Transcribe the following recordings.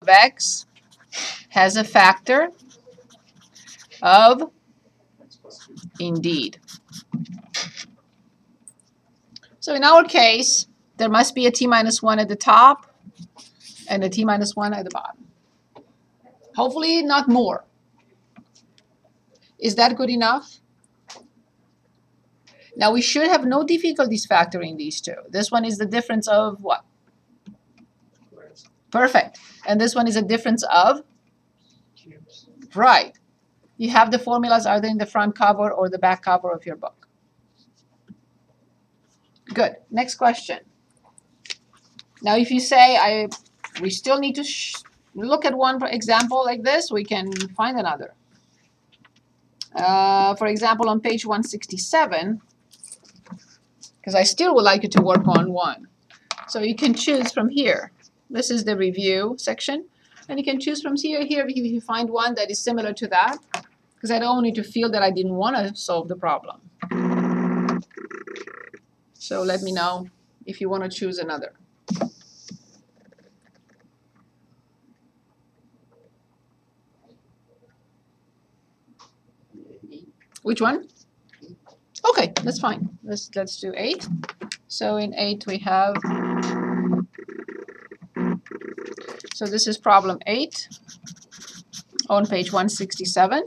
of x has a factor of indeed. So in our case, there must be a t minus 1 at the top and a t minus 1 at the bottom. Hopefully not more. Is that good enough? Now we should have no difficulties factoring these two. This one is the difference of what? Perfect. And this one is a difference of? Cubes. Right. You have the formulas either in the front cover or the back cover of your book. Good. Next question. Now if you say we still need to look at one example like this, we can find another. For example, on page 167, because I still would like you to work on one. So you can choose from here. This is the review section. And you can choose from here if you find one that is similar to that, because I don't want you to feel that I didn't want to solve the problem. So let me know if you want to choose another. Which one? Okay, that's fine. Let's do 8. So in 8 we have, so this is problem 8 on page 167.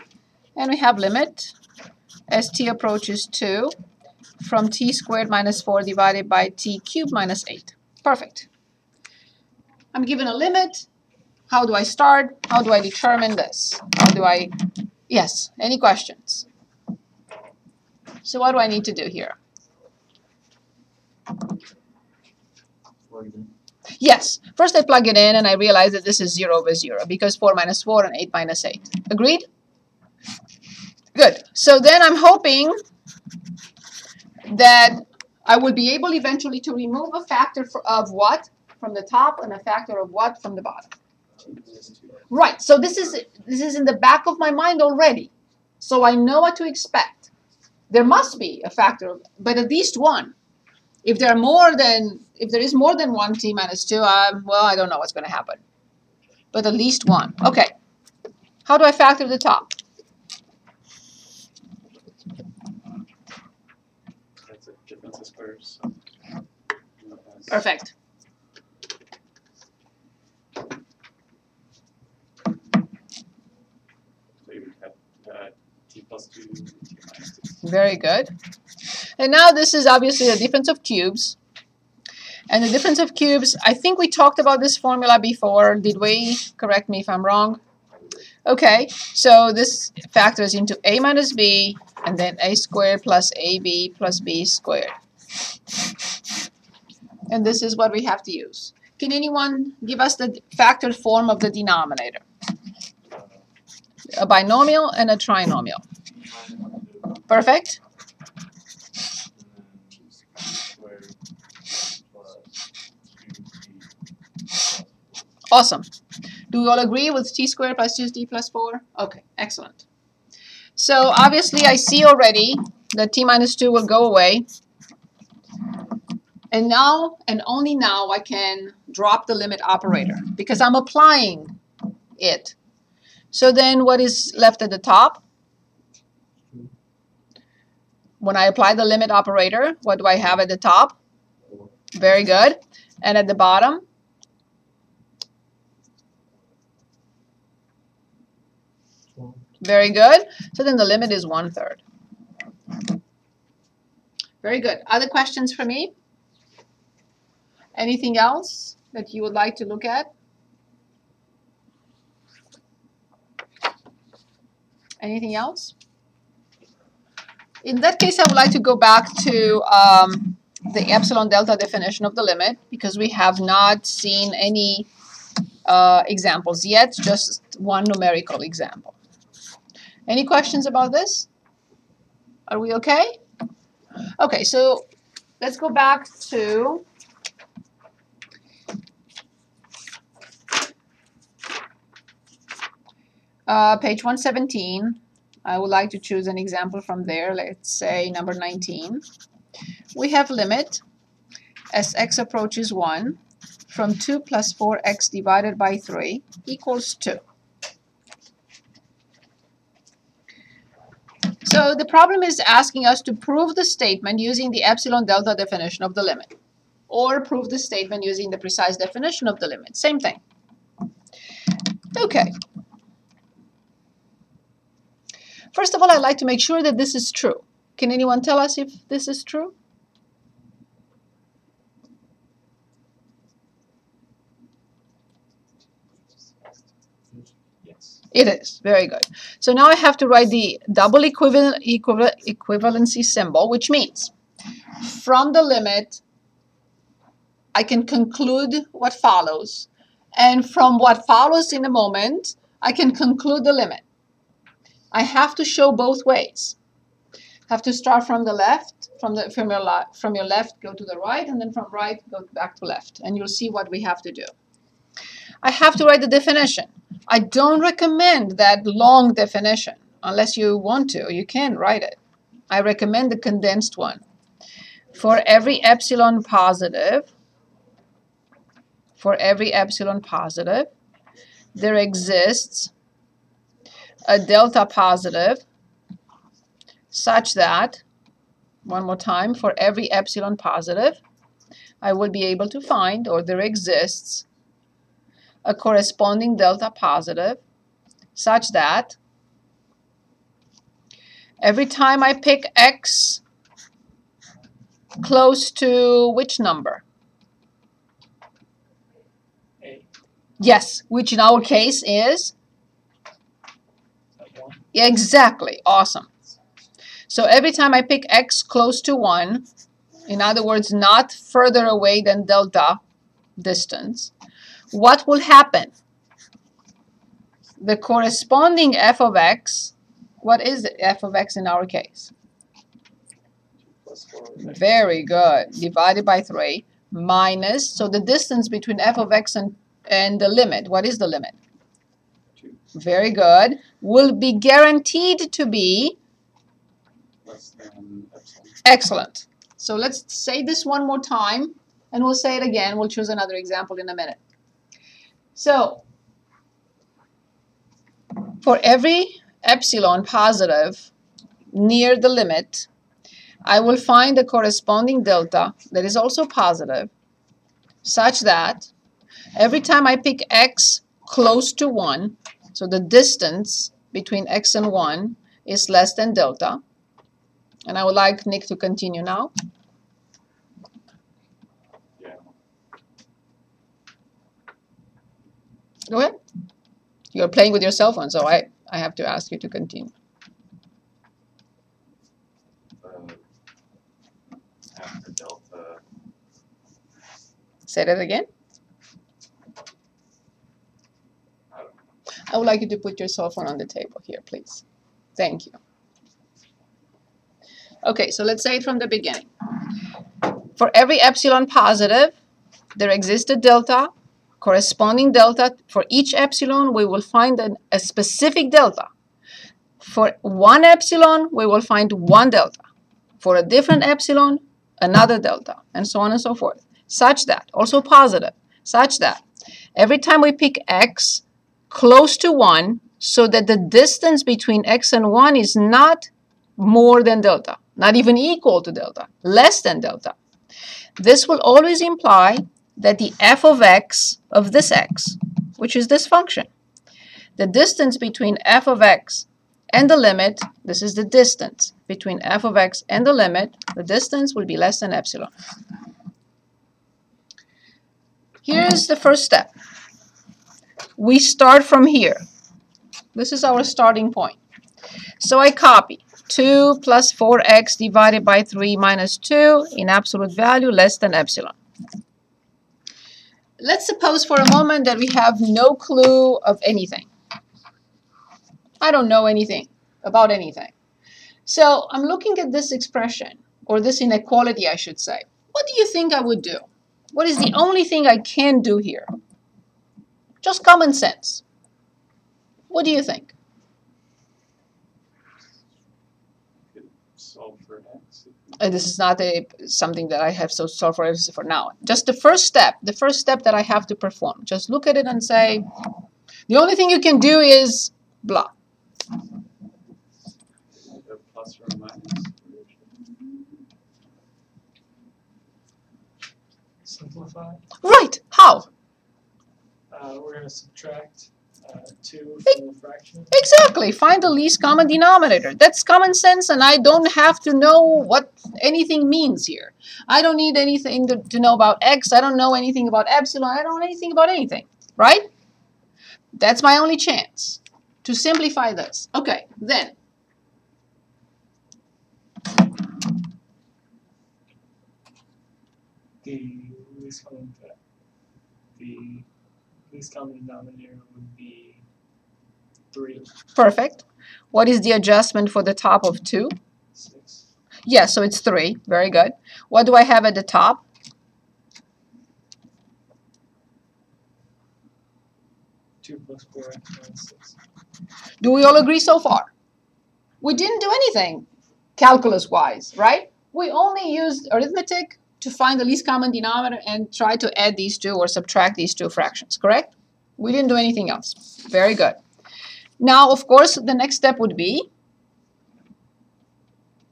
And we have limit as t approaches 2 from t squared minus 4 divided by t cubed minus 8. Perfect. I'm given a limit. How do I start? How do I determine this? How do I, yes, any questions? So what do I need to do here? Yes, first I plug it in and I realize that this is 0 over 0 because 4 minus 4 and 8 minus 8. Agreed? Good. So then I'm hoping that I will be able eventually to remove a factor of what from the top and a factor of what from the bottom. Right. So this is in the back of my mind already. So I know what to expect. There must be a factor, but at least one. If there is more than 1 t minus 2, well, I don't know what's going to happen. But at least one. Okay. How do I factor the top? That's a difference of squares. Perfect. So you have t plus 2, t minus 2. Very good. And now this is obviously the difference of cubes. And the difference of cubes, I think we talked about this formula before. Did we? Correct me if I'm wrong. Okay, so this factors into a minus b, and then a squared plus ab plus b squared. And this is what we have to use. Can anyone give us the factored form of the denominator? A binomial and a trinomial. Perfect. Awesome. Do we all agree with t squared plus 2t plus 4? Okay, excellent. So obviously I see already that t minus 2 will go away. And now, and only now, I can drop the limit operator because I'm applying it. So then what is left at the top? When I apply the limit operator, what do I have at the top? Very good. And at the bottom? Very good. So then the limit is 1/3. Very good. Other questions for me? Anything else that you would like to look at? Anything else? In that case, I would like to go back to the epsilon delta definition of the limit because we have not seen any examples yet, just one numerical example. Any questions about this? Are we okay? Okay, so let's go back to page 117. I would like to choose an example from there. Let's say number 19. We have limit as x approaches 1 from 2 plus 4x divided by 3 equals 2. So the problem is asking us to prove the statement using the epsilon delta definition of the limit, or prove the statement using the precise definition of the limit. Same thing. Okay. First of all, I'd like to make sure that this is true. Can anyone tell us if this is true? Yes. It is. Very good. So now I have to write the double equivalency symbol, which means from the limit, I can conclude what follows. And from what follows in a moment, I can conclude the limit. I have to show both ways. I have to start from the left, from your left, go to the right, and then from right, go back to left. And you'll see what we have to do. I have to write the definition. I don't recommend that long definition unless you want to. You can write it. I recommend the condensed one. For every epsilon positive, there exists a delta positive such that, one more time, for every epsilon positive, I will be able to find, or there exists, a corresponding delta positive such that every time I pick x close to which number? A. Yes, which in our case is? Yeah, exactly. Awesome. So every time I pick x close to 1, in other words, not further away than delta distance, what will happen? The corresponding f of x, what is the f of x in our case? 2 plus 4. Very good. Divided by 3 minus, so the distance between f of x and the limit, what is the limit? 2. Very good. Will be guaranteed to be Less than epsilon. excellent. So let's say this one more time, and we'll say it again. We'll choose another example in a minute. So for every epsilon positive near the limit, I will find the corresponding delta that is also positive such that every time I pick x close to 1, so the distance between x and 1 is less than delta. And I would like Nick to continue now. Yeah. Go ahead. You're playing with your cell phone, so I have to ask you to continue. After delta. Say that again. I would like you to put your cell phone on the table here, please. Thank you. Okay, so let's say it from the beginning. For every epsilon positive, there exists a delta, corresponding delta. For each epsilon, we will find a specific delta. For one epsilon, we will find one delta. For a different epsilon, another delta, and so on and so forth. Such that, also positive, such that every time we pick x close to 1, so that the distance between x and 1 is not more than delta, not even equal to delta, less than delta. This will always imply that the f of x of this x, which is this function, the distance between f of x and the limit, this is the distance between f of x and the limit, the distance will be less than epsilon. Here's the first step. We start from here. This is our starting point. So I copy 2 plus 4x divided by 3 minus 2 in absolute value less than epsilon. Let's suppose for a moment that we have no clue of anything. I don't know anything about anything. So I'm looking at this expression, or this inequality, I should say. What do you think I would do? What is the only thing I can do here? Just common sense. What do you think? Solve for x. And this is not something that I have so solved for now. Just the first step that I have to perform. Just look at it and say, the only thing you can do is blah. Plus or minus. Simplify. Right. How? We're going to subtract 2 from the fraction. Exactly. Find the least common denominator. That's common sense, and I don't have to know what anything means here. I don't need anything to know about x. I don't know anything about epsilon. I don't know anything about anything. Right? That's my only chance to simplify this. Okay, then. The least common denominator would be 3. Perfect. What is the adjustment for the top of 2? 6. Yeah, so it's 3. Very good. What do I have at the top? 2 plus 4 minus 6. Do we all agree so far? We didn't do anything calculus-wise, right? We only used arithmetic to find the least common denominator and try to add these two or subtract these two fractions, correct? We didn't do anything else. Very good. Now, of course, the next step would be?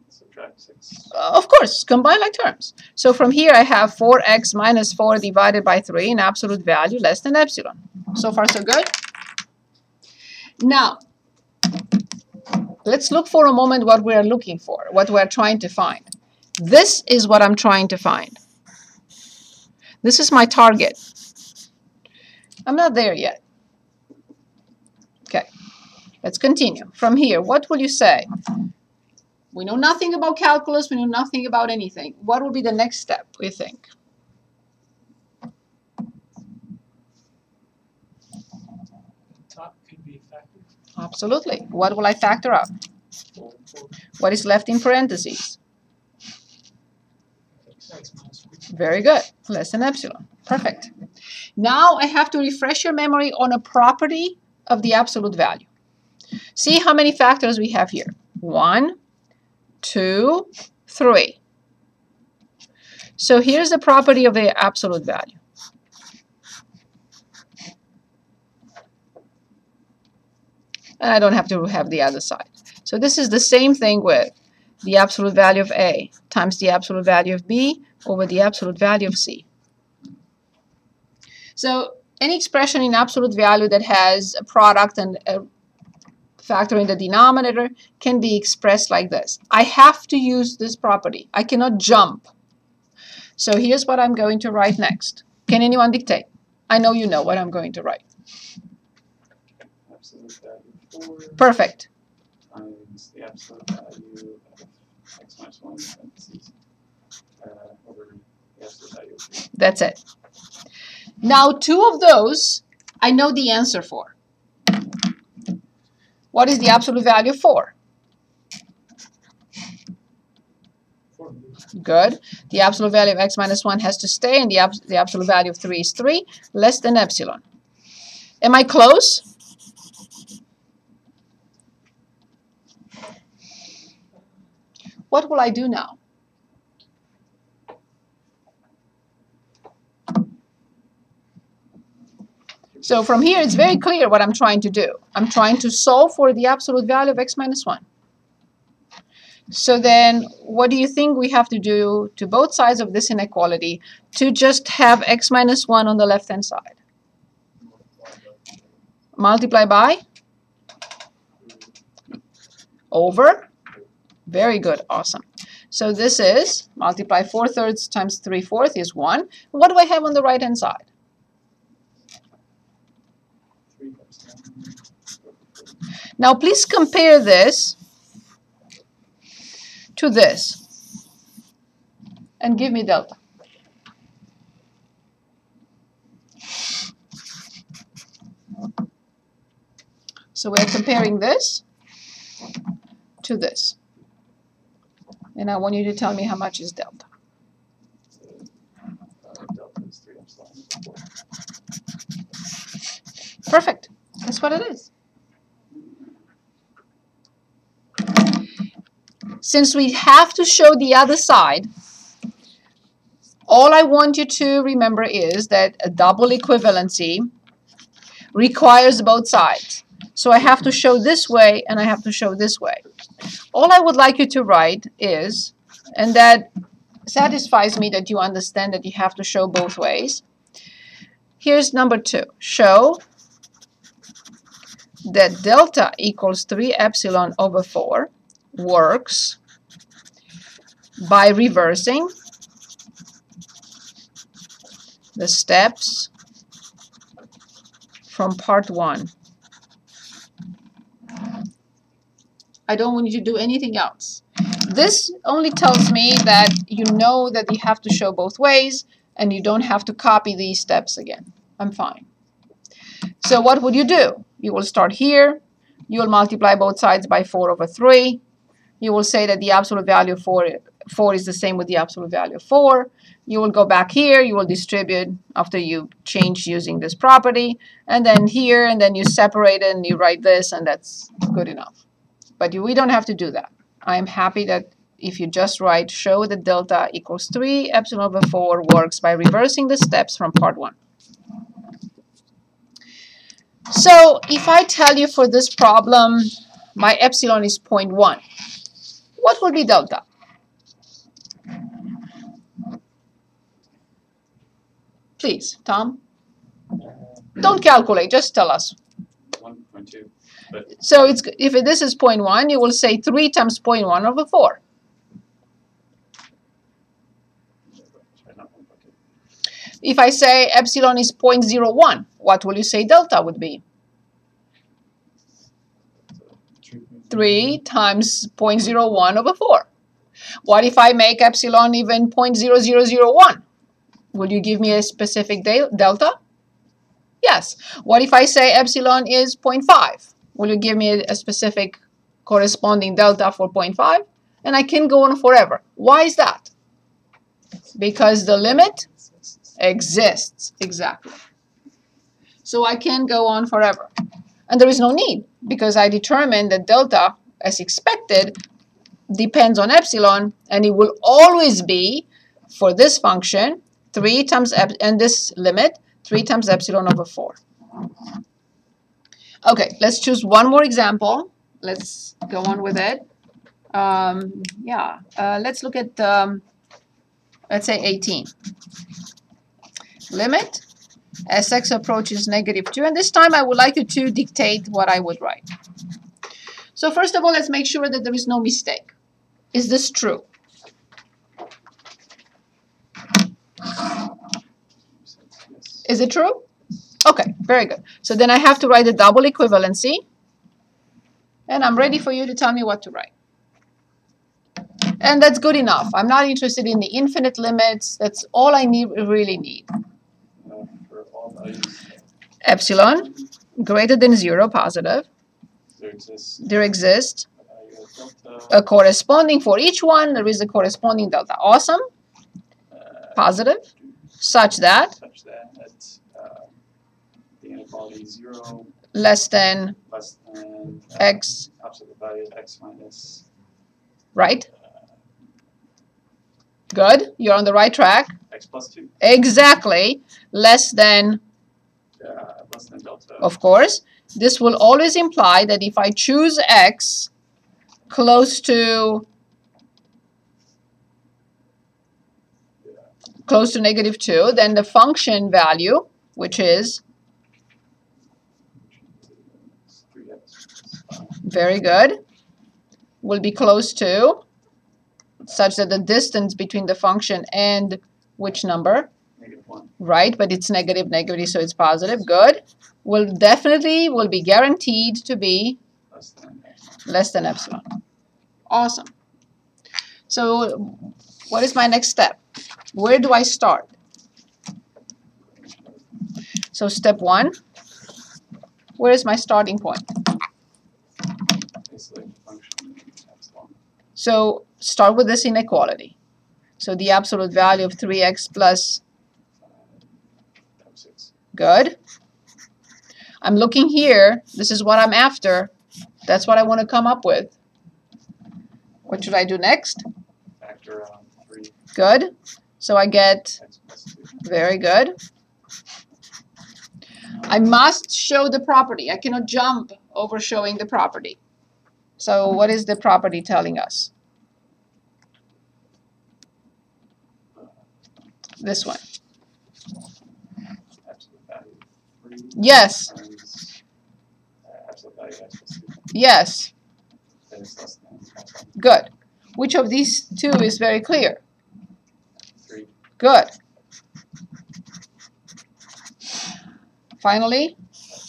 Subtract 6. Of course, combine like terms. So from here, I have 4x minus 4 divided by 3 in absolute value less than epsilon. So far, so good? Now, let's look for a moment what we are looking for, what we are trying to find. This is what I'm trying to find. This is my target. I'm not there yet. Okay, let's continue. From here, what will you say? We know nothing about calculus. We know nothing about anything. What will be the next step, we think? Top could be factored. Absolutely. What will I factor out? 4. What is left in parentheses? X minus 1. Very good. Less than epsilon. Perfect. Now I have to refresh your memory on a property of the absolute value. See how many factors we have here. 1, 2, 3. So here's the property of the absolute value. And I don't have to have the other side. So this is the same thing with the absolute value of A times the absolute value of B over the absolute value of C. So any expression in absolute value that has a product and a factor in the denominator can be expressed like this. I have to use this property. I cannot jump. So here's what I'm going to write next. Can anyone dictate? I know you know what I'm going to write. Absolute value 4. Perfect. Times the absolute value of x minus 1 parentheses, over the absolute value of 3. That's it. Now, 2 of those I know the answer for. What is the absolute value of 4? 4. Good. The absolute value of x minus 1 has to stay, and the absolute value of 3 is 3, less than epsilon. Am I close? What will I do now? So from here, it's very clear what I'm trying to do. I'm trying to solve for the absolute value of x minus 1. So then, what do you think we have to do to both sides of this inequality to just have x minus 1 on the left-hand side? Multiply by? Over? Very good, awesome. So this is, multiply 4/3 times 3/4 is 1. What do I have on the right-hand side? 3 comes down. Now please compare this to this and give me delta. So we're comparing this to this. And I want you to tell me how much is delta. Delta is 3 epsilon over 4. Perfect. That's what it is. since we have to show the other side, all I want you to remember is that a double equivalency requires both sides. So I have to show this way and I have to show this way. All I would like you to write is, and that satisfies me that you understand that you have to show both ways. Here's number 2. Show that delta equals 3 epsilon over 4 works by reversing the steps from part 1. I don't want you to do anything else. This only tells me that you know that you have to show both ways and you don't have to copy these steps again. I'm fine. So what would you do? You will start here. You will multiply both sides by 4 over 3. You will say that the absolute value of 4 is the same with the absolute value of 4. You will go back here. You will distribute after you change using this property. And then here, and then you separate it and you write this, and that's good enough. But we don't have to do that. I am happy that if you just write show that delta equals 3 epsilon over 4 works by reversing the steps from part 1. So if I tell you for this problem my epsilon is 0.1, what will be delta? Please, Tom. Don't calculate, just tell us. 1.2. So it's, if this is 0.1, you will say 3 times 0.1 over 4. If I say epsilon is 0.01, what will you say delta would be? 3 times 0.01 over 4. What if I make epsilon even 0.0001? Will you give me a specific delta? Yes. What if I say epsilon is 0.5? Will you give me a specific corresponding delta for 0.5? And I can go on forever. Why is that? Because the limit exists. Exactly. So I can go on forever. And there is no need, because I determined that delta, as expected, depends on epsilon, and it will always be, for this function, 3 times, and this limit, 3 times epsilon over 4. Okay, let's choose one more example. Let's go on with it. Let's look at, let's say 18. Limit as x approaches -2, and this time I would like you to dictate what I would write. So first of all, let's make sure that there is no mistake. Is this true? Is it true? Okay, very good. So then I have to write a double equivalency, and I'm ready for you to tell me what to write. And that's good enough. I'm not interested in the infinite limits. That's all I really need. For all values, Epsilon greater than 0, positive. there exists A corresponding, for each one, there is a corresponding delta. Awesome. Positive. Such that the inequality is 0 less than x, absolute value of x minus right? Good. You're on the right track. x plus 2. Exactly. Less than Delta. Of course. This will always imply that if I choose x close to -2, then the function value, which is very good, will be close to, such that the distance between the function and which number? -1. Right, but it's negative, so it's positive. Good. Will be guaranteed to be less than epsilon. Awesome. So what is my next step? Where do I start? So step 1, where is my starting point? So start with this inequality. So the absolute value of 3x plus, good. I'm looking here. This is what I'm after. That's what I want to come up with. What should I do next? Factor 3 Good. So I get, x plus 2. very good. I must show the property. I cannot jump over showing the property. So what is the property telling us? This one. Absolute value 3 Yes. times absolute value x plus 2. Yes. That is less than x. Good. Which of these two is very clear? 3. Good. Finally,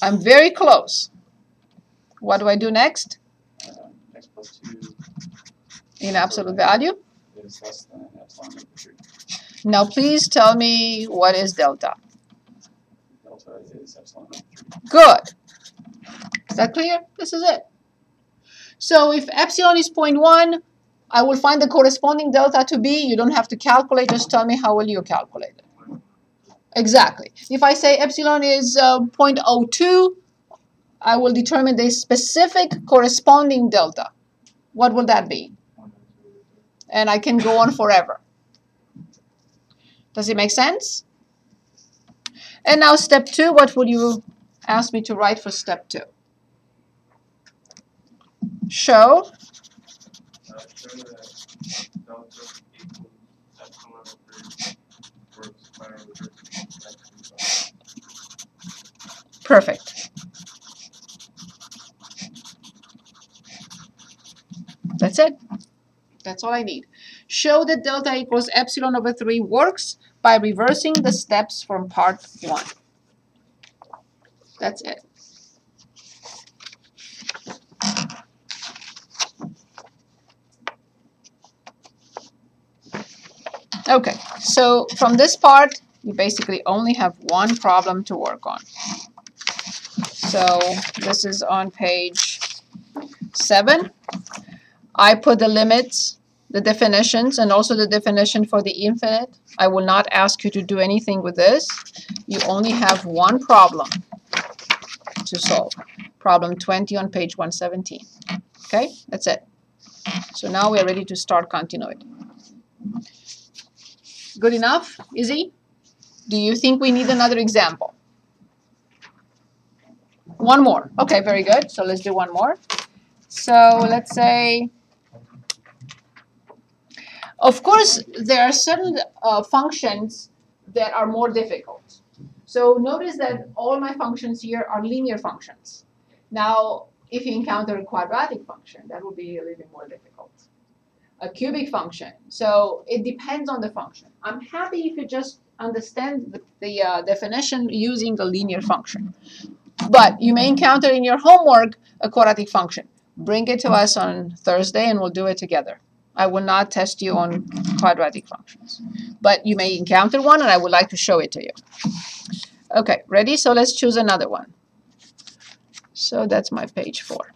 I'm very close. What do I do next? X plus 2 In absolute value? is less than epsilon over 3. Now please tell me what is delta. Delta is epsilon over 3. Good. Is that clear? This is it. So if epsilon is 0.1, I will find the corresponding delta to be. You don't have to calculate. Just tell me how will you calculate it. Exactly. If I say epsilon is 0.02, I will determine the specific corresponding delta. What will that be? And I can go on forever. Does it make sense? And now step 2, what would you ask me to write for step 2? Show perfect. That's it. That's all I need. Show that delta equals epsilon over 3 works by reversing the steps from part 1. That's it. Okay, so from this part, you basically only have one problem to work on. So this is on page 7. I put the limits, the definitions, and also the definition for the infinite. I will not ask you to do anything with this. You only have one problem to solve. Problem 20 on page 117. Okay, that's it. So now we are ready to start continuity. Good enough? Easy? Do you think we need another example? One more. Okay, very good. So let's do one more. So let's say, of course, there are certain functions that are more difficult. So notice that all my functions here are linear functions. Now, if you encounter a quadratic function, that would be a little bit more difficult. A cubic function. So it depends on the function. I'm happy if you just understand the definition using the linear function. But you may encounter in your homework a quadratic function. Bring it to us on Thursday and we'll do it together. I will not test you on quadratic functions. But you may encounter one and I would like to show it to you. Okay, ready? So let's choose another one. So that's my page 4.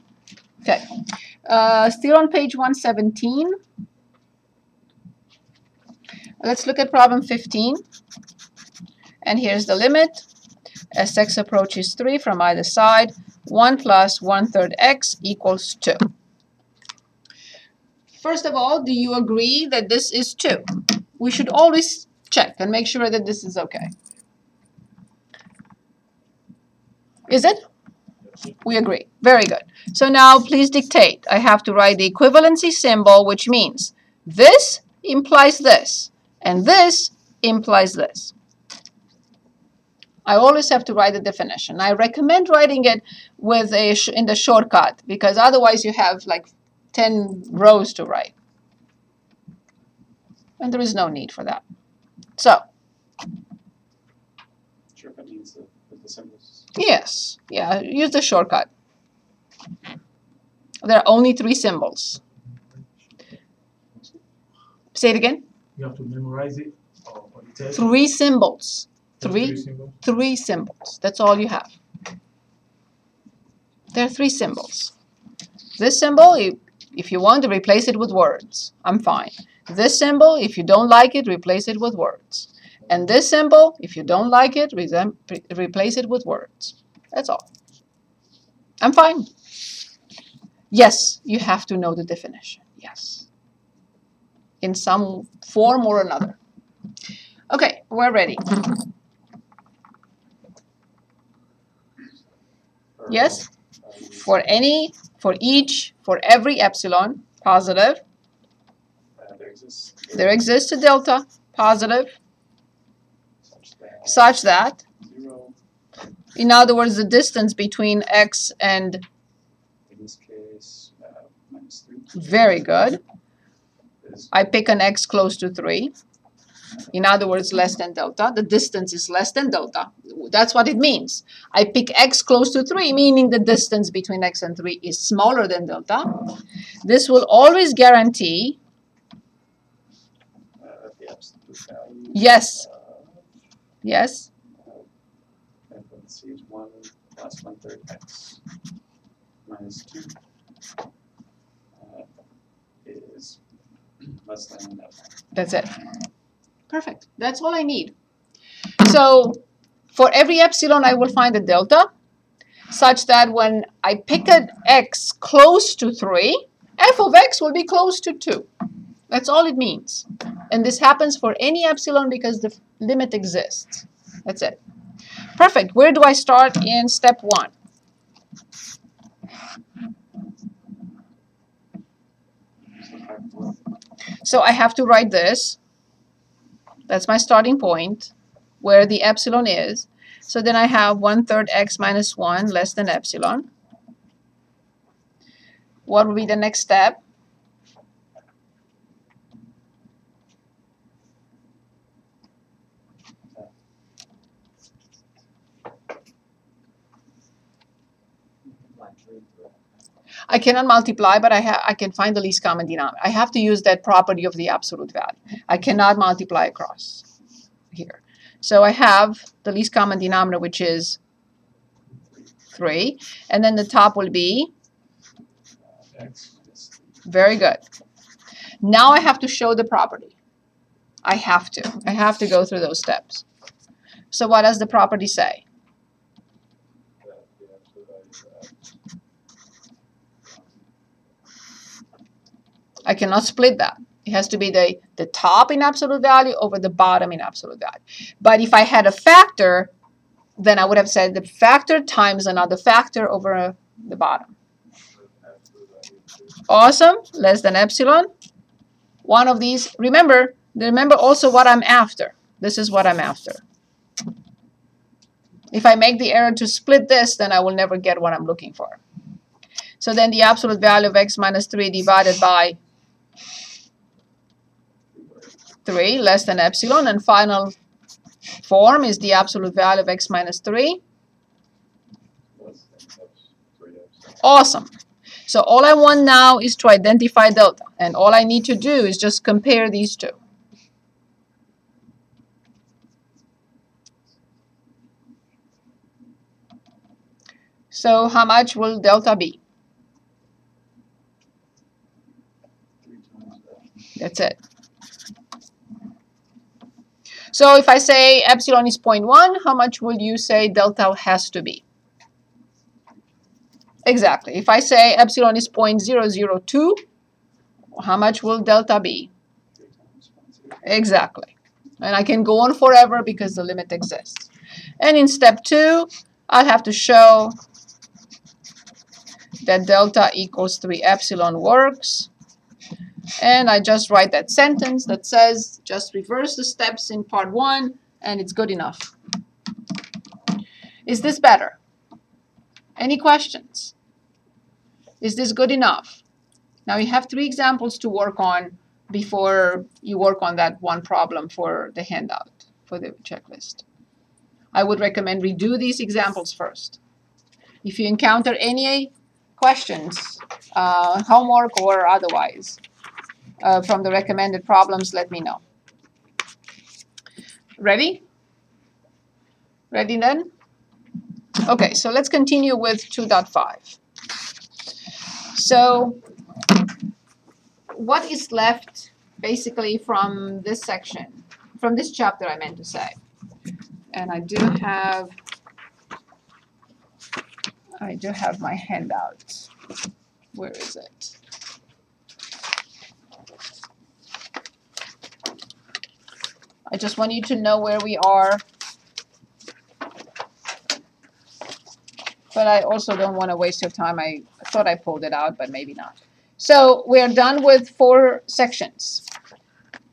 Okay, still on page 117. Let's look at problem 15. And here's the limit. As x approaches 3 from either side, 1 plus 1/3 x equals 2. First of all, do you agree that this is 2? We should always check and make sure that this is okay. Is it? We agree. Very good. So now please dictate. I have to write the equivalency symbol, which means this implies this, and this implies this. I always have to write the definition. I recommend writing it with in the shortcut, because otherwise you have like 10 rows to write. And there is no need for that. So. Sure, if it means the symbols. Yes. Yeah, use the shortcut. There are only 3 symbols. Say it again. You have to memorize it. Or 3 symbols. Three symbols. That's all you have. There are 3 symbols. This symbol, if you want to replace it with words, I'm fine. This symbol, if you don't like it, replace it with words. And this symbol, if you don't like it, replace it with words. That's all. I'm fine. Yes, you have to know the definition. Yes. in some form or another. Okay, we're ready. Yes? For every epsilon, positive, there exists a delta, positive, such that, in other words, the distance between x and, in this case, -3. very good. I pick an x close to 3. In other words, less than delta. The distance is less than delta. That's what it means. I pick x close to 3, meaning the distance between x and 3 is smaller than delta. This will always guarantee, The absolute value. yes, yes, Let's see, it's 1 plus 1/3 x minus 2 is less than that. that's it. Perfect. That's all I need. So for every epsilon, I will find a delta such that when I pick an x close to 3, f of x will be close to 2. That's all it means. And this happens for any epsilon because the limit exists. That's it. Perfect. Where do I start in step 1? So I have to write this. That's my starting point, where the epsilon is. So then I have 1/3 x minus 1 less than epsilon. What will be the next step? I cannot multiply, but I can find the least common denominator. I have to use that property of the absolute value. I cannot multiply across here. So I have the least common denominator, which is 3. And then the top will be, very good. Now I have to show the property. I have to go through those steps. So what does the property say? I cannot split that. It has to be the top in absolute value over the bottom in absolute value. But if I had a factor, then I would have said the factor times another factor over the bottom. Awesome. Less than epsilon. One of these. Remember also what I'm after. This is what I'm after. If I make the error to split this, then I will never get what I'm looking for. So then the absolute value of x minus 3 divided by 3 less than epsilon, and final form is the absolute value of x minus 3. Awesome. So all I want now is to identify delta, and all I need to do is just compare these two. So how much will delta be? That's it. So if I say epsilon is 0.1, how much will you say delta has to be? Exactly. If I say epsilon is 0.002, how much will delta be? Exactly. And I can go on forever because the limit exists. And in step 2, I'll have to show that delta equals 3 epsilon works. And I just write that sentence that says just reverse the steps in part 1 and it's good enough. Is this better? Any questions? Is this good enough? Now you have 3 examples to work on before you work on that one problem for the handout, for the checklist. I would recommend redo these examples first. If you encounter any questions, homework or otherwise, from the recommended problems, let me know. Ready? Ready then? Okay, so let's continue with 2.5. So what is left basically from this section, from this chapter I meant to say. And I do have my handout. Where is it? I just want you to know where we are. But I also don't want to waste your time. I thought I pulled it out, but maybe not. So we're done with 4 sections.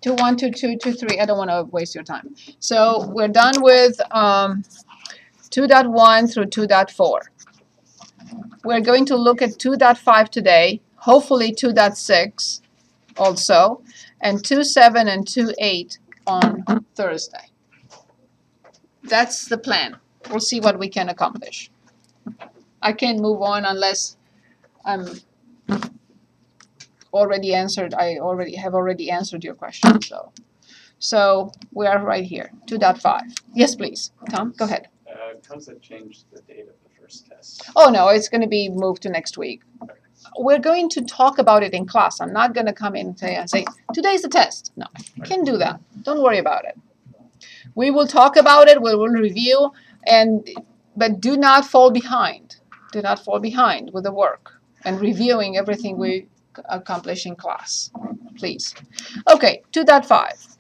2.1, 2.2, 2.3. I don't want to waste your time. So we're done with 2.1 through 2.4. We're going to look at 2.5 today, hopefully 2.6 also, and 2.7 and 2.8 on Thursday. That's the plan. We'll see what we can accomplish. I can't move on unless I'm already answered. I have already answered your question. So we are right here, 2.5. Yes, please, Tom. Go ahead. How does that change the date of the first test? Oh no, it's going to be moved to next week. We're going to talk about it in class. I'm not going to come in and say today's the test. No, I can't do that. Don't worry about it. We will talk about it. We will review, but do not fall behind. Do not fall behind with the work and reviewing everything we accomplish in class, please. Okay, 2.5.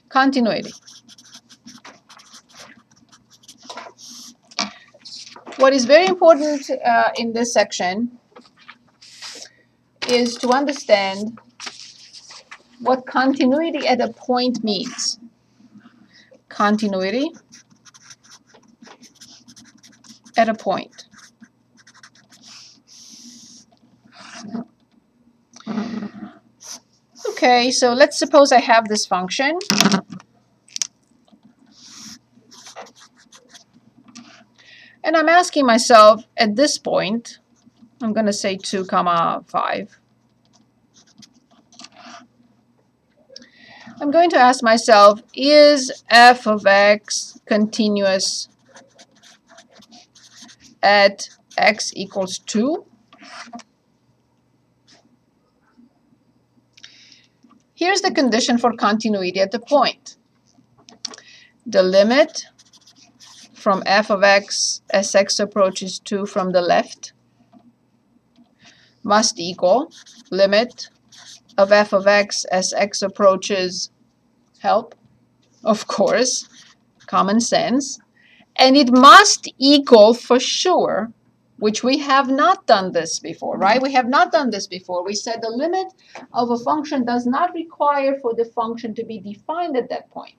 Continuity. What is very important in this section is to understand what continuity at a point means. Continuity at a point. Okay, so let's suppose I have this function. And I'm asking myself at this point, I'm going to say 2, 5. I'm going to ask myself, is f of x continuous at x equals 2? Here's the condition for continuity at the point. The limit from f of x as x approaches 2 from the left must equal limit of f of x as x approaches, help, of course, common sense, and it must equal for sure, which we have not done this before, right? We have not done this before. We said the limit of a function does not require for the function to be defined at that point.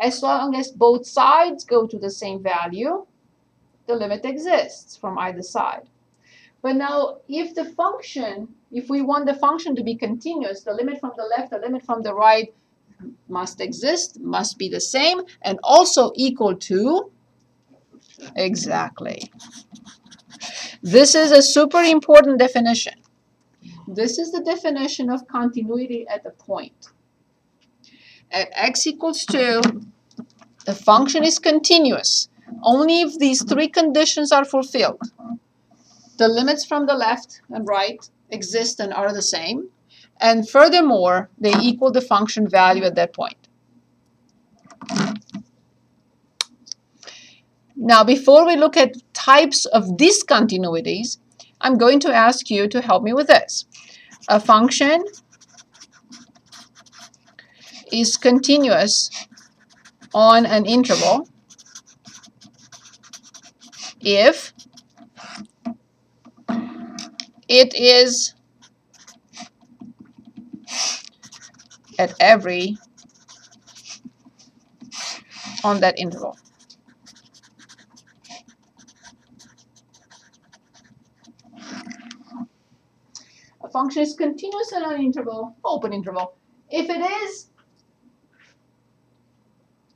As long as both sides go to the same value, the limit exists from either side. But now, if we want the function to be continuous, the limit from the left, the limit from the right must exist, must be the same, and also equal to, exactly. This is a super important definition. This is the definition of continuity at a point. At x equals 2, the function is continuous only if these 3 conditions are fulfilled. The limits from the left and right exist and are the same, and furthermore, they equal the function value at that point. Now, before we look at types of discontinuities, I'm going to ask you to help me with this. A function is continuous on an interval if it is at every on that interval. A function is continuous on an interval, open interval, if it is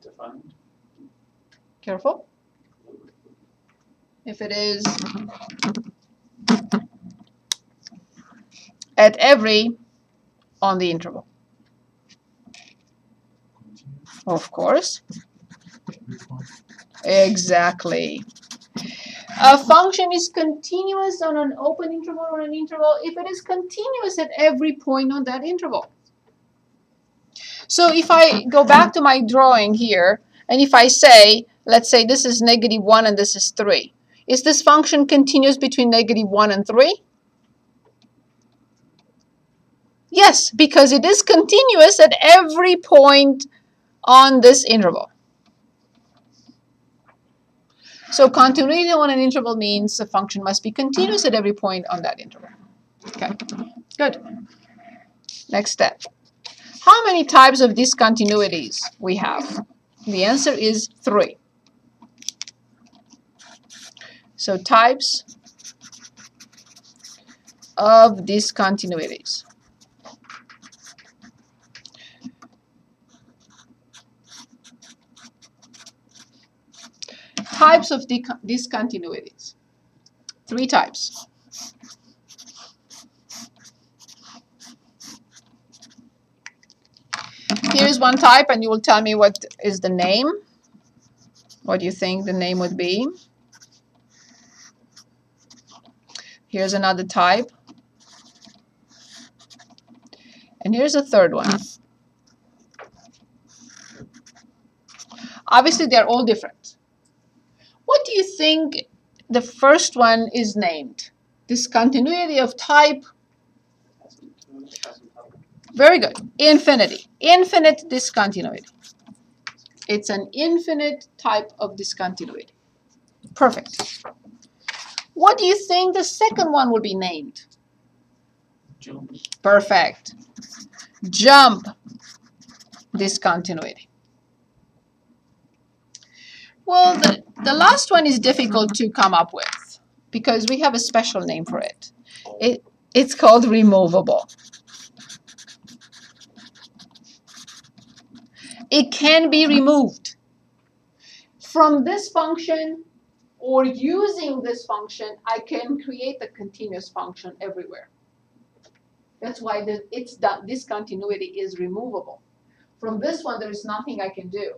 Defined. Careful. If it is at every on the interval. Of course. Exactly. A function is continuous on an open interval or an interval if it is continuous at every point on that interval. So if I go back to my drawing here, and if I say, let's say this is -1 and this is 3, is this function continuous between -1 and 3? Yes, because it is continuous at every point on this interval. So continuity on an interval means the function must be continuous at every point on that interval. Okay, good. Next step. How many types of discontinuities we have? The answer is 3. So types of discontinuities. Types of discontinuities. 3 types. Here's one type, and you will tell me what is the name. What do you think the name would be? Here's another type. And here's a third one. Obviously, they're all different. What do you think the first one is named? Discontinuity of type. Very good. Infinity. Infinite discontinuity. It's an infinite type of discontinuity. Perfect. What do you think the second one will be named? Jump. Perfect. Jump discontinuity. Well, the last one is difficult to come up with because we have a special name for it. It's called removable. It can be removed from this function, or using this function, I can create a continuous function everywhere. That's why discontinuity is removable. From this one, there is nothing I can do.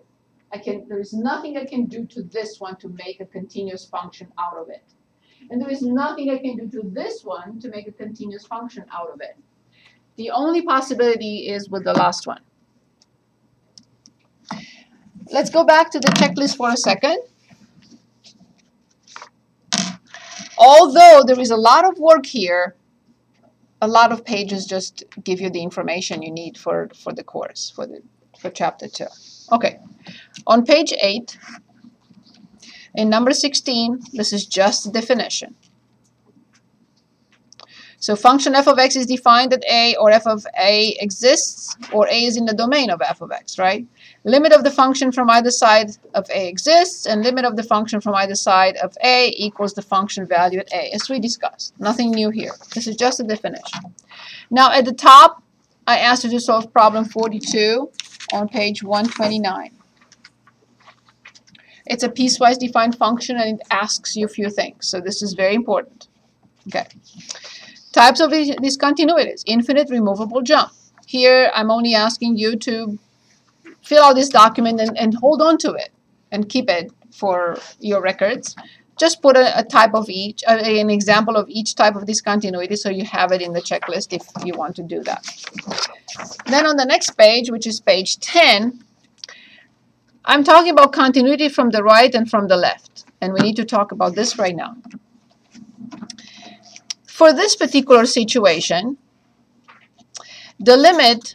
There is nothing I can do to this one to make a continuous function out of it. And there is nothing I can do to this one to make a continuous function out of it. The only possibility is with the last one. Let's go back to the checklist for a second. Although there is a lot of work here, a lot of pages just give you the information you need for the course, for chapter 2. Okay, on page 8, in number 16, this is just the definition. So function f of x is defined that a or f of a exists, or a is in the domain of f of x, right? Limit of the function from either side of a exists, and limit of the function from either side of a equals the function value at a, as we discussed. Nothing new here. This is just a definition. Now at the top, I asked you to solve problem 42 on page 129. It's a piecewise defined function, and it asks you a few things. So this is very important. Okay. Types of discontinuities. Infinite removable jump. Here, I'm only asking you to fill out this document and hold on to it and keep it for your records. Just put a type of each, an example of each type of discontinuity so you have it in the checklist if you want to do that. Then on the next page, which is page 10, I'm talking about continuity from the right and from the left. And we need to talk about this right now. For this particular situation, the limit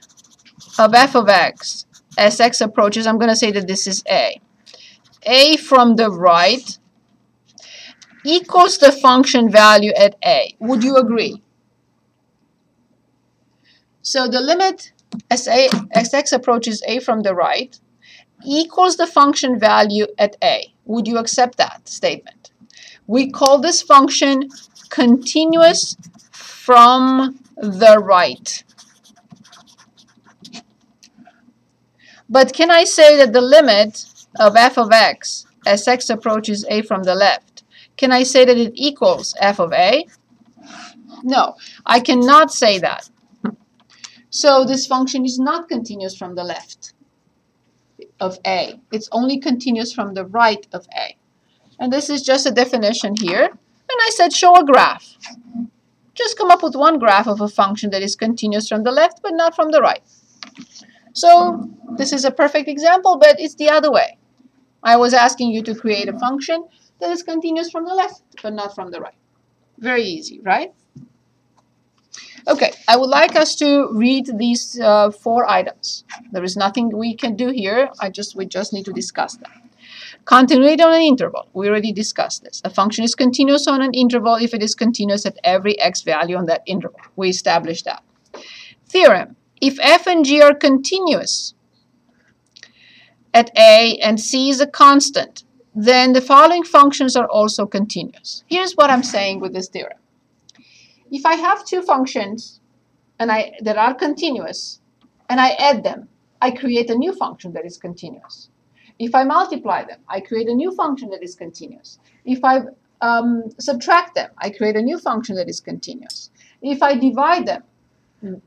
of f of x as x approaches, I'm going to say that this is a. A from the right equals the function value at a. Would you agree? So the limit as x approaches a from the right equals the function value at a. Would you accept that statement? We call this function continuous from the right. But can I say that the limit of f of x as x approaches a from the left, can I say that it equals f of a? No, I cannot say that. So this function is not continuous from the left of a. It's only continuous from the right of a. And this is just a definition here. And I said show a graph. Just come up with one graph of a function that is continuous from the left but not from the right. So this is a perfect example, but it's the other way. I was asking you to create a function that is continuous from the left but not from the right. Very easy, right? Okay, I would like us to read these 4 items. There is nothing we can do here. We just need to discuss them. Continuity on an interval. We already discussed this. A function is continuous on an interval if it is continuous at every x value on that interval. We established that. Theorem. If f and g are continuous at a and c is a constant, then the following functions are also continuous. Here's what I'm saying with this theorem. If I have 2 functions that are continuous and I add them, I create a new function that is continuous. If I multiply them, I create a new function that is continuous. If I subtract them, I create a new function that is continuous. If I divide them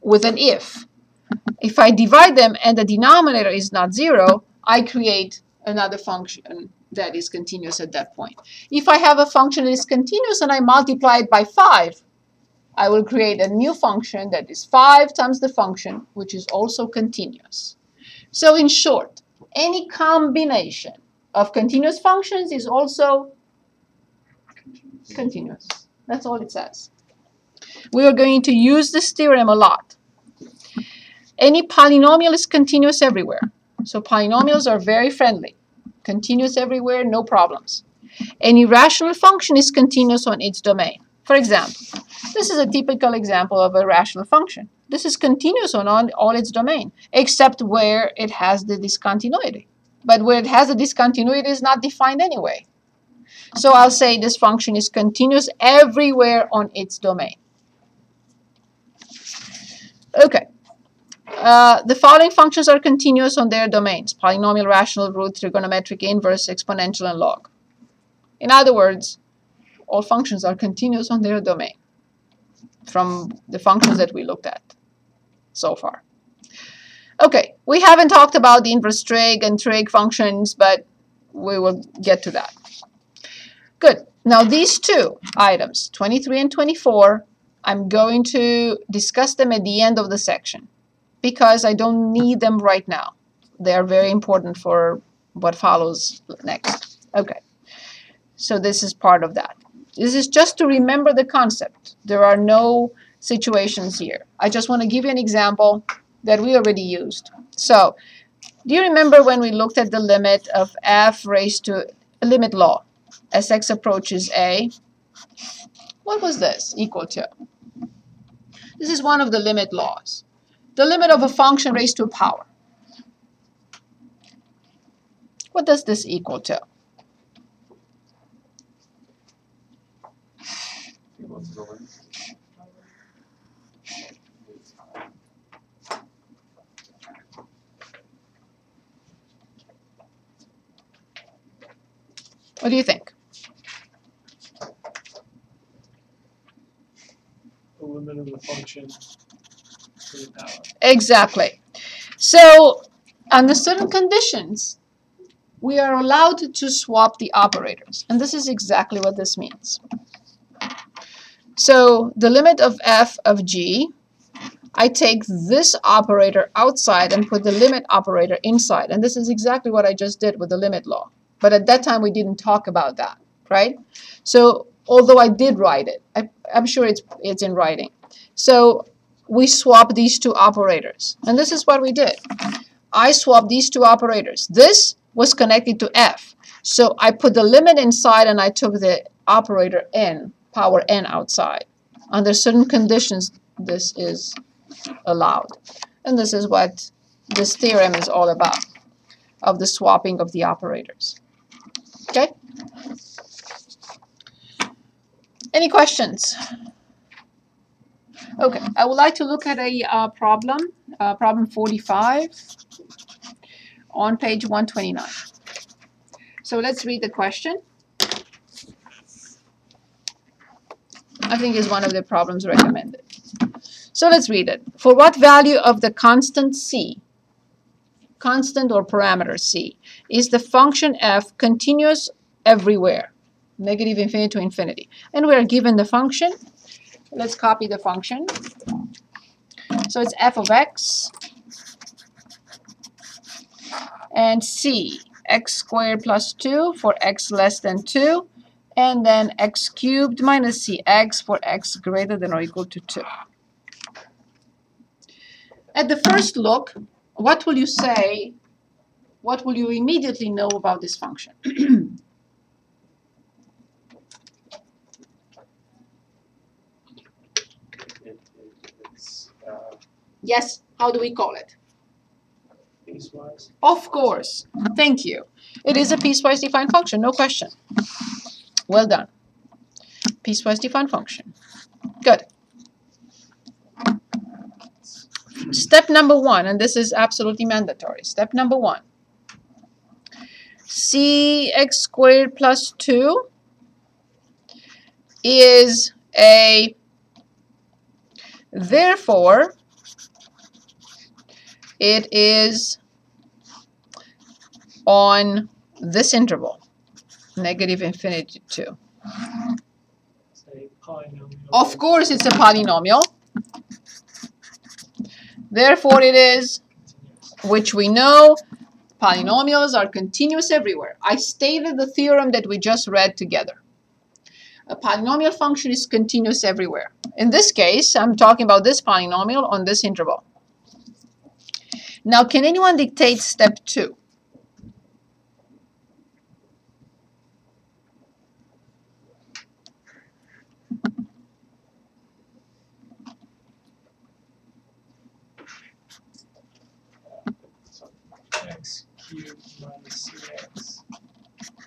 with an if I divide them and the denominator is not 0, I create another function that is continuous at that point. If I have a function that is continuous and I multiply it by 5, I will create a new function that is 5 times the function, which is also continuous. So in short, any combination of continuous functions is also continuous. That's all it says. We are going to use this theorem a lot. Any polynomial is continuous everywhere. So polynomials are very friendly. Continuous everywhere, no problems. Any rational function is continuous on its domain. For example, this is a typical example of a rational function. This is continuous on all its domain, except where it has the discontinuity. But where it has a discontinuity is not defined anyway. So I'll say this function is continuous everywhere on its domain. Okay. The following functions are continuous on their domains: polynomial, rational root, trigonometric inverse, exponential, and log. In other words, all functions are continuous on their domain from the functions that we looked at so far. Okay, we haven't talked about the inverse trig and trig functions, but we will get to that. Good. Now these 2 items, 23 and 24, I'm going to discuss them at the end of the section because I don't need them right now. They are very important for what follows next. Okay, so this is part of that. This is just to remember the concept. There are no situations here. I just want to give you an example that we already used. So, do you remember when we looked at the limit of f raised to a limit law as x approaches a? What was this equal to? This is one of the limit laws. The limit of a function raised to a power. What does this equal to? What do you think? The limit of the function to the power. Exactly. So, under certain conditions, we are allowed to swap the operators. And this is exactly what this means. So, the limit of f of g, I take this operator outside and put the limit operator inside. And this is exactly what I just did with the limit law. But at that time, we didn't talk about that, right? So, although I did write it, I'm sure it's in writing. So, we swap these 2 operators. And this is what we did. I swapped these 2 operators. This was connected to f. So, I put the limit inside and I took the operator n, power n outside. Under certain conditions, this is allowed. And this is what this theorem is all about, of the swapping of the operators. Okay? Any questions? Okay, I would like to look at a problem, problem 45, on page 129. So let's read the question. I think it's one of the problems recommended. So let's read it. For what value of the constant c, constant or parameter c, is the function f continuous everywhere? Negative infinity to infinity. And we are given the function. Let's copy the function. So it's f of x and c, x squared plus 2 for x less than 2, and then x cubed minus cx for x greater than or equal to 2. At the first look, what will you say? What will you immediately know about this function? It's Yes, how do we call it? Piecewise. Of course. Thank you. It is a piecewise defined function, no question. Well done. Piecewise defined function. Good. Step number 1, and this is absolutely mandatory. Step number 1. Cx squared plus 2 is a, therefore, it is on this interval, negative infinity to 2. It's a polynomial. Of course, it's a polynomial. Therefore, it is, which we know, polynomials are continuous everywhere. I stated the theorem that we just read together. A polynomial function is continuous everywhere. In this case, I'm talking about this polynomial on this interval. Now, can anyone dictate step 2? X cubed minus CX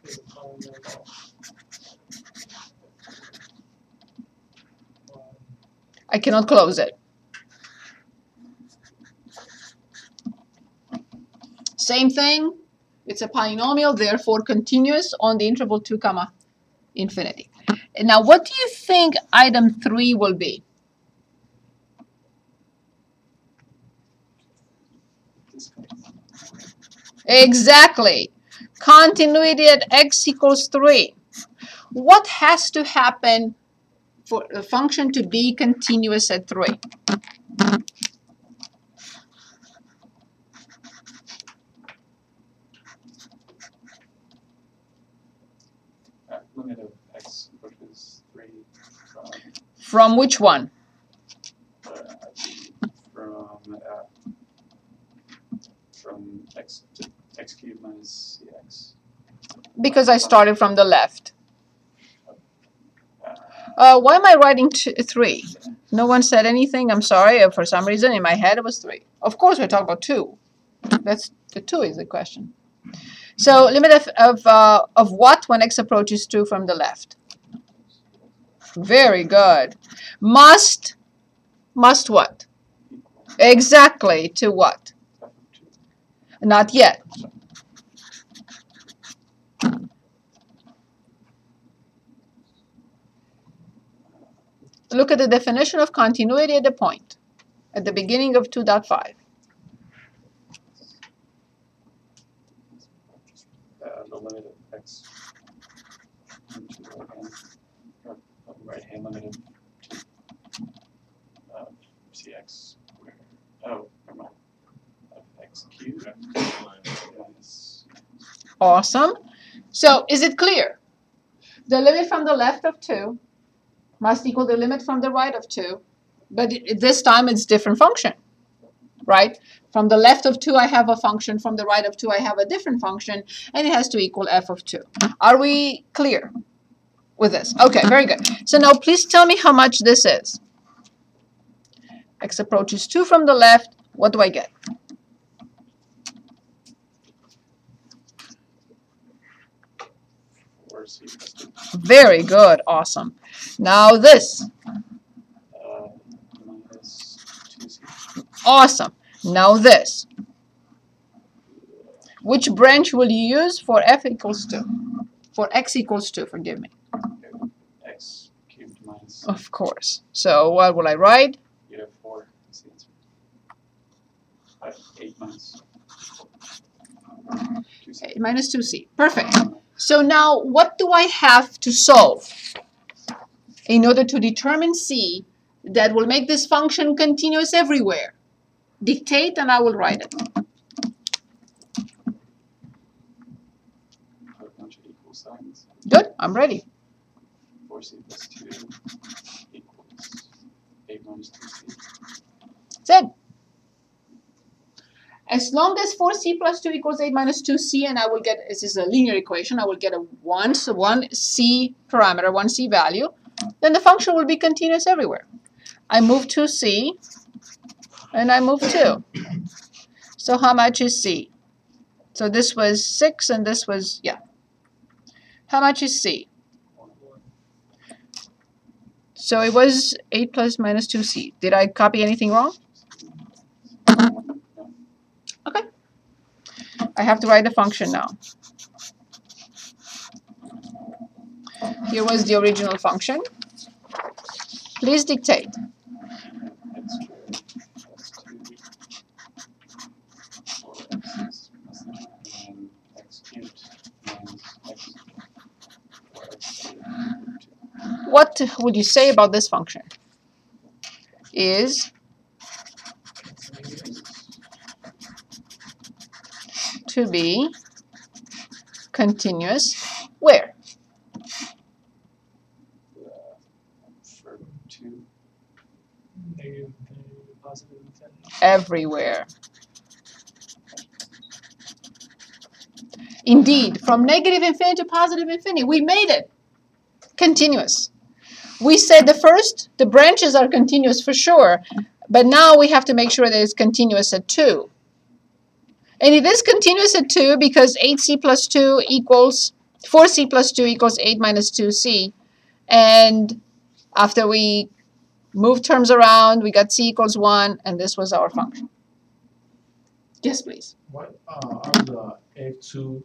is a polynomial. I cannot close it. Same thing. It's a polynomial, therefore continuous on the interval 2 comma infinity. And now, what do you think item 3 will be? Exactly. Continuity at x equals 3. What has to happen for a function to be continuous at 3? limit of x approaches 3 From which one? From x to x cubed minus cx. Because I started from the left. Why am I writing 3? No one said anything. I'm sorry. For some reason, in my head, it was 3. Of course, we're talking about 2. That's the 2 is the question. So limit of what when x approaches 2 from the left? Very good. Must what? Exactly. To what? Not yet. Look at the definition of continuity at the point, at the beginning of 2.5. The limit of x into right hand limit of cx squared. Oh, never mind. Of x cubed minus. Awesome. So is it clear? The limit from the left of 2 must equal the limit from the right of 2, but this time it's different function, right? From the left of 2 I have a function, from the right of 2 I have a different function, and it has to equal f of 2. Are we clear with this? Okay, very good. So now please tell me how much this is. X approaches 2 from the left. What do I get? Very good. Awesome. Now this. Minus 2c. Awesome. Now this. Which branch will you use for f equals 2? For x equals 2, forgive me. X cubed minus. Of course. So what will I write? You have 4. That's the answer. 8 minus 2c. 8 minus 2c. Perfect. So now what do I have to solve in order to determine c that will make this function continuous everywhere? Dictate and I will write it. Put a bunch of equal signs. Good. I'm ready. 4c plus 2 equals 8 minus 2c. That's it. As long as 4c plus 2 equals 8 minus 2c, and I will get, this is a linear equation, I will get a 1, so 1c parameter, 1c value, then the function will be continuous everywhere. I move 2c, and I move 2. So how much is c? So this was 6, and this was, yeah. How much is c? So it was 8 plus minus 2c. Did I copy anything wrong? Okay. I have to write the function now. Here was the original function. Please dictate. X squared plus 2 and x cubed minus x 4x. What would you say about this function? Is to be continuous where? For 2. Negative, positive, infinity. Everywhere. Indeed, from negative infinity to positive infinity, we made it continuous. We said the branches are continuous for sure, but now we have to make sure that it's continuous at 2. And it is continuous at 2 because 8c plus 2 equals, 4c plus 2 equals 8 minus 2c. And after we moved terms around, we got c equals 1, and this was our function. Yes, please. What are the F2